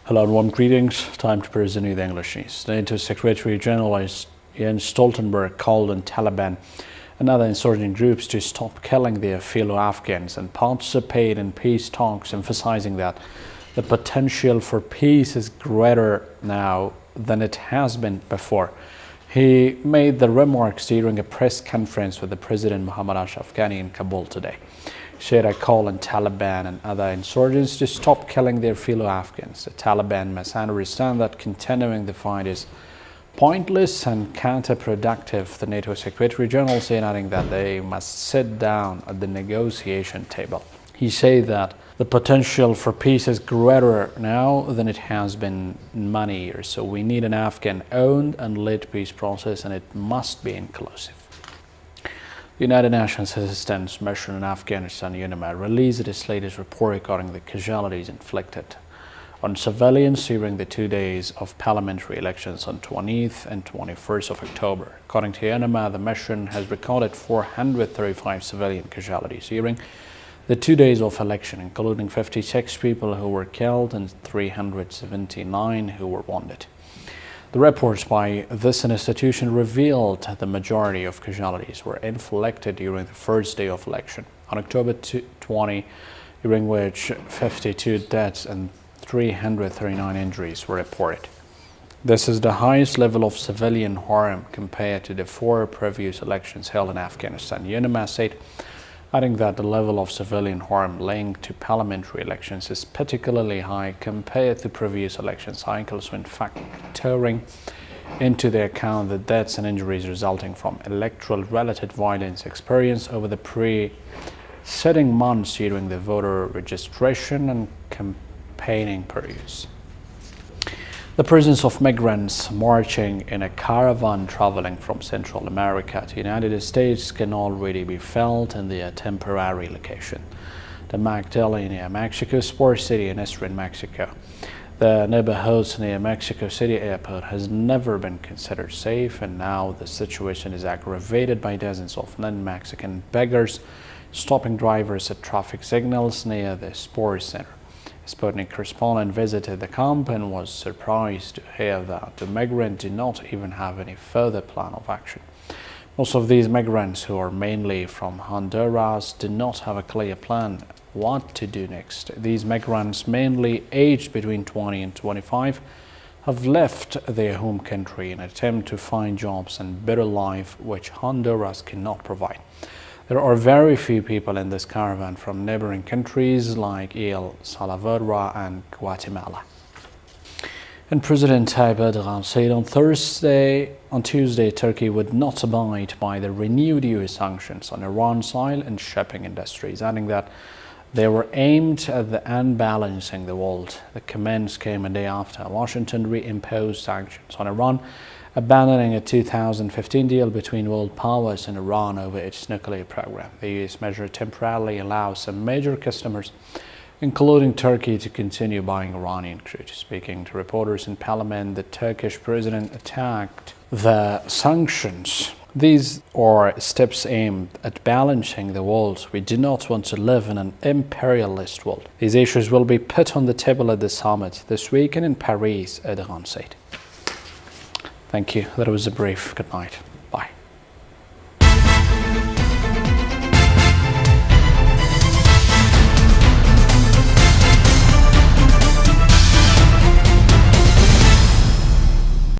Hello and warm greetings. Time to present you the English news. The NATO Secretary General Jens Stoltenberg called on Taliban and other insurgent groups to stop killing their fellow Afghans and participate in peace talks, emphasizing that the potential for peace is greater now than it has been before. He made the remarks during a press conference with the President Muhammad Ashraf Ghani in Kabul today. He said, "I call on Taliban and other insurgents to stop killing their fellow Afghans. The Taliban must understand that continuing the fight is pointless and counterproductive," the NATO Secretary General said, adding that they must sit down at the negotiation table. He said that the potential for peace is greater now than it has been in many years. So we need an Afghan-owned and led peace process, and it must be inclusive. The United Nations Assistance Mission in Afghanistan, UNAMA, released its latest report regarding the casualties inflicted on civilians during the 2 days of parliamentary elections on 20th and 21st of October. According to UNAMA, the mission has recorded 435 civilian casualties during the 2 days of election, including 56 people who were killed and 379 who were wounded. The reports by this institution revealed the majority of casualties were inflicted during the first day of election, on October 20, during which 52 deaths and 339 injuries were reported. This is the highest level of civilian harm compared to the 4 previous elections held in Afghanistan, UNAMA said, adding that the level of civilian harm linked to parliamentary elections is particularly high compared to previous election cycles, when factoring into the account the deaths and injuries resulting from electoral-related violence experienced over the preceding months during the voter registration and campaigning periods. The presence of migrants marching in a caravan traveling from Central America to the United States can already be felt in their temporary location, the McDelly near Mexico Sports City in eastern Mexico. The neighborhood near Mexico City Airport has never been considered safe, and now the situation is aggravated by dozens of non-Mexican beggars stopping drivers at traffic signals near the sports center. Sputnik correspondent visited the camp and was surprised to hear that the migrants did not even have any further plan of action. Most of these migrants, who are mainly from Honduras, do not have a clear plan what to do next. These migrants, mainly aged between 20 and 25, have left their home country in an attempt to find jobs and better life which Honduras cannot provide. There are very few people in this caravan from neighboring countries like El Salvador and Guatemala. And President Tayyip Erdogan said on Tuesday, Turkey would not abide by the renewed US sanctions on Iran's oil and shipping industries, adding that they were aimed at unbalancing the world. The comments came a day after Washington reimposed sanctions on Iran, abandoning a 2015 deal between world powers and Iran over its nuclear program. The US measure temporarily allows some major customers, including Turkey, to continue buying Iranian crude. Speaking to reporters in Parliament, the Turkish president attacked the sanctions. These are steps aimed at balancing the world. We do not want to live in an imperialist world. These issues will be put on the table at the summit this weekend in Paris, Erdogan said. Thank you. That was a brief. Good night.